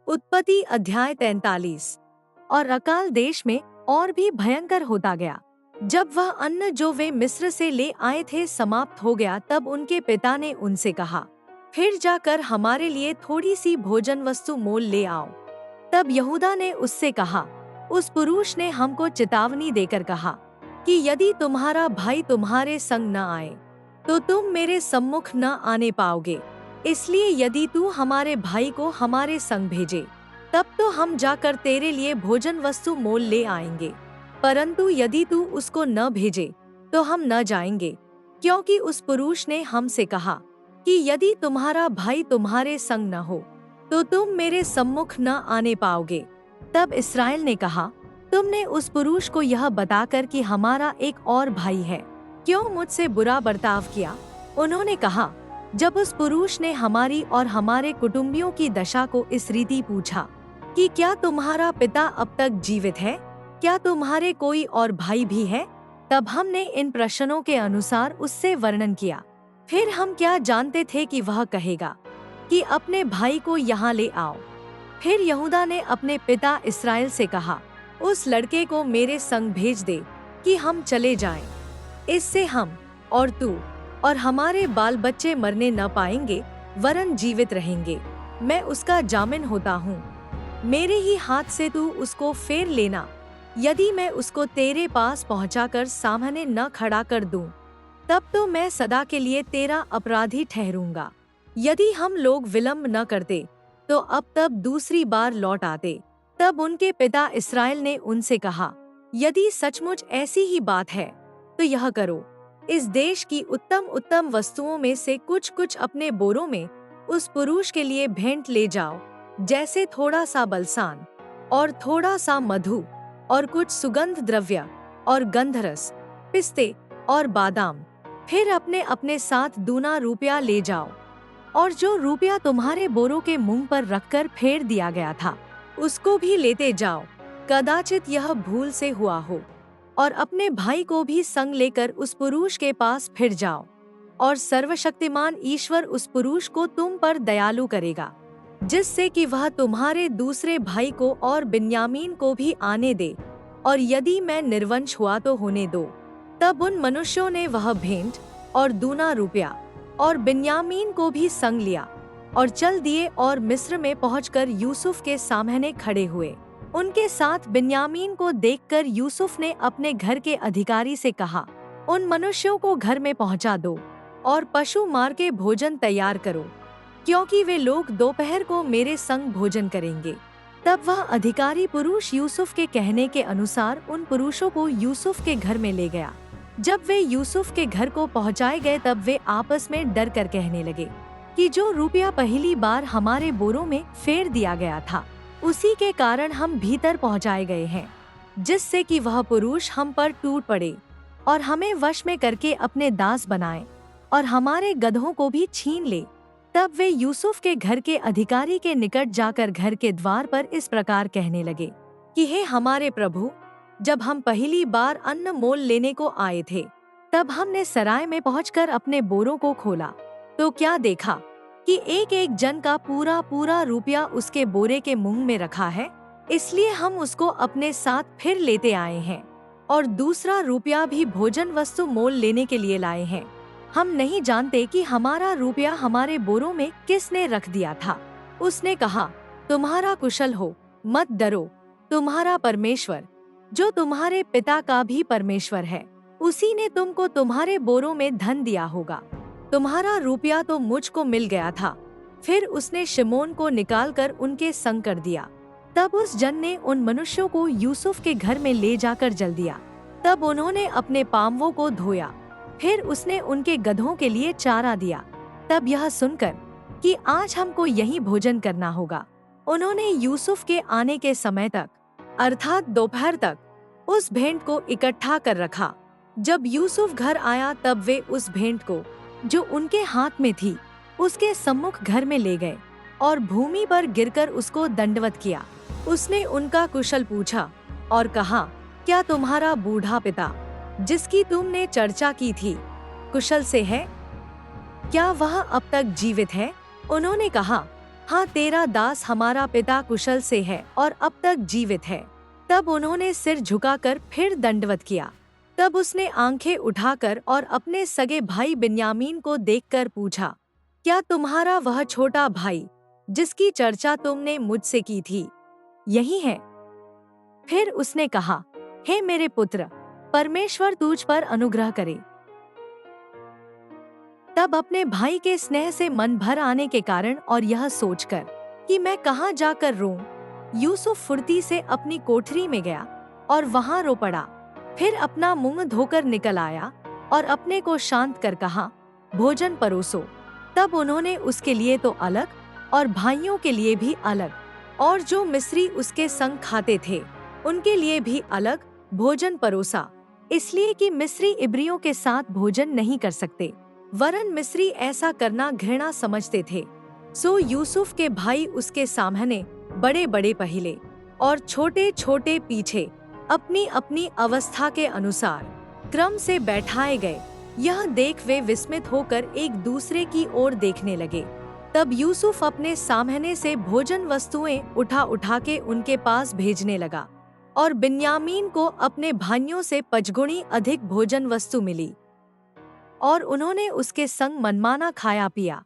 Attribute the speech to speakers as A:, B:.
A: उत्पत्ति अध्याय 43। और अकाल देश में और भी भयंकर होता गया। जब वह अन्न जो वे मिस्र से ले आए थे समाप्त हो गया, तब उनके पिता ने उनसे कहा, फिर जाकर हमारे लिए थोड़ी सी भोजन वस्तु मोल ले आओ। तब यहूदा ने उससे कहा, उस पुरुष ने हमको चेतावनी देकर कहा कि यदि तुम्हारा भाई तुम्हारे संग न आए तो तुम मेरे सम्मुख न आने पाओगे। इसलिए यदि तू हमारे भाई को हमारे संग भेजे, तब तो हम जाकर तेरे लिए भोजन वस्तु मोल ले आएंगे। परंतु यदि तू उसको न भेजे तो हम न जाएंगे, क्योंकि उस पुरुष ने हमसे कहा कि यदि तुम्हारा भाई तुम्हारे संग न हो तो तुम मेरे सम्मुख न आने पाओगे। तब इस्राएल ने कहा, तुमने उस पुरुष को यह बताकर कि हमारा एक और भाई है, क्यों मुझसे बुरा बर्ताव किया? उन्होंने कहा, जब उस पुरुष ने हमारी और हमारे कुटुंबियों की दशा को इस रीति पूछा कि क्या तुम्हारा पिता अब तक जीवित है? क्या तुम्हारे कोई और भाई भी है? तब हमने इन प्रश्नों के अनुसार उससे वर्णन किया। फिर हम क्या जानते थे कि वह कहेगा कि अपने भाई को यहाँ ले आओ। फिर यहूदा ने अपने पिता इस्राएल से कहा, उस लड़के को मेरे संग भेज दे कि हम चले जाएं। इससे हम और तू और हमारे बाल बच्चे मरने न पाएंगे, वरन जीवित रहेंगे। मैं उसका जामिन होता हूँ। मेरे ही हाथ से तू उसको फेर लेना। यदि मैं उसको तेरे पास पहुँचाकर सामने न खड़ा कर दूं, तब तो मैं सदा के लिए तेरा अपराधी ठहरूंगा। यदि हम लोग विलंब न करते तो अब तब दूसरी बार लौट आते। तब उनके पिता इस्राएल ने उनसे कहा, यदि सचमुच ऐसी ही बात है तो यह करो, इस देश की उत्तम उत्तम वस्तुओं में से कुछ कुछ अपने बोरों में उस पुरुष के लिए भेंट ले जाओ, जैसे थोड़ा सा बलसान और थोड़ा सा मधु और कुछ सुगंध द्रव्य और गंधरस, पिस्ते और बादाम। फिर अपने अपने साथ दूना रुपया ले जाओ, और जो रुपया तुम्हारे बोरों के मुंह पर रखकर फेर दिया गया था उसको भी लेते जाओ। कदाचित यह भूल से हुआ हो। और अपने भाई को भी संग लेकर उस पुरुष के पास फिर जाओ, और सर्वशक्तिमान ईश्वर उस पुरुष को तुम पर दयालु करेगा, जिससे कि वह तुम्हारे दूसरे भाई को और बिन्यामीन को भी आने दे, और यदि मैं निर्वंश हुआ तो होने दो। तब उन मनुष्यों ने वह भेंट और दूना रुपया और बिन्यामीन को भी संग लिया और चल दिए, और मिस्र में पहुंचकर यूसुफ के सामने खड़े हुए। उनके साथ बिन्यामीन को देखकर यूसुफ ने अपने घर के अधिकारी से कहा, उन मनुष्यों को घर में पहुंचा दो और पशु मार के भोजन तैयार करो, क्योंकि वे लोग दोपहर को मेरे संग भोजन करेंगे। तब वह अधिकारी पुरुष यूसुफ के कहने के अनुसार उन पुरुषों को यूसुफ के घर में ले गया। जब वे यूसुफ के घर को पहुंचाए गए, तब वे आपस में डर कर कहने लगे कि जो रुपया पहली बार हमारे बोरों में फेर दिया गया था, उसी के कारण हम भीतर पहुंचाए गए हैं, जिससे कि वह पुरुष हम पर टूट पड़े और हमें वश में करके अपने दास बनाए और हमारे गधों को भी छीन ले। तब वे यूसुफ के घर के अधिकारी के निकट जाकर घर के द्वार पर इस प्रकार कहने लगे कि हे हमारे प्रभु, जब हम पहली बार अन्न मोल लेने को आए थे, तब हमने सराय में पहुंचकर अपने बोरों को खोला, तो क्या देखा कि एक एक जन का पूरा पूरा रुपया उसके बोरे के मुंह में रखा है। इसलिए हम उसको अपने साथ फिर लेते आए हैं, और दूसरा रुपया भी भोजन वस्तु मोल लेने के लिए लाए हैं। हम नहीं जानते कि हमारा रुपया हमारे बोरों में किसने रख दिया था। उसने कहा, तुम्हारा कुशल हो, मत डरो। तुम्हारा परमेश्वर, जो तुम्हारे पिता का भी परमेश्वर है, उसी ने तुमको तुम्हारे बोरों में धन दिया होगा। तुम्हारा रुपया तो मुझको मिल गया था। फिर उसने शिमोन को निकालकर उनके संग कर दिया। तब उस जन ने उन मनुष्यों को यूसुफ के घर में ले जाकर जल दिया। तब उन्होंने अपने पांवों को धोया। फिर उसने उनके गधों के लिए चारा दिया। तब यह सुनकर कि आज हमको यहीं भोजन करना होगा, उन्होंने यूसुफ के आने के समय तक, अर्थात दोपहर तक, उस भेंट को इकट्ठा कर रखा। जब यूसुफ घर आया, तब वे उस भेंट को जो उनके हाथ में थी उसके सम्मुख घर में ले गए और भूमि पर गिरकर उसको दंडवत किया। उसने उनका कुशल पूछा और कहा, क्या तुम्हारा बूढ़ा पिता, जिसकी तुमने चर्चा की थी, कुशल से है? क्या वह अब तक जीवित है? उन्होंने कहा, हाँ, तेरा दास हमारा पिता कुशल से है और अब तक जीवित है। तब उन्होंने सिर झुकाकर फिर दंडवत किया। तब उसने आंखें उठाकर और अपने सगे भाई बिन्यामीन को देखकर पूछा, क्या तुम्हारा वह छोटा भाई जिसकी चर्चा तुमने मुझसे की थी यही है? फिर उसने कहा, हे मेरे पुत्र, परमेश्वर तुझ पर अनुग्रह करे। तब अपने भाई के स्नेह से मन भर आने के कारण और यह सोचकर कि मैं कहाँ जाकर रोऊं, यूसुफ फुर्ती से अपनी कोठरी में गया और वहां रो पड़ा। फिर अपना मुंह धोकर निकल आया और अपने को शांत कर कहा, भोजन परोसो। तब उन्होंने उसके लिए तो अलग और भाइयों के लिए भी अलग और जो मिस्री उसके संग खाते थे उनके लिए भी अलग भोजन परोसा, इसलिए कि मिस्री इब्रियों के साथ भोजन नहीं कर सकते, वरन मिस्री ऐसा करना घृणा समझते थे। सो यूसुफ के भाई उसके सामने बड़े बड़े पहले और छोटे छोटे पीछे अपनी अपनी अवस्था के अनुसार क्रम से बैठाए गए। यह देख वे विस्मित होकर एक दूसरे की ओर देखने लगे। तब यूसुफ अपने सामने से भोजन वस्तुएं उठा उठा के उनके पास भेजने लगा और बिन्यामीन को अपने भाइयों से पचगुणी अधिक भोजन वस्तु मिली और उन्होंने उसके संग मनमाना खाया पिया।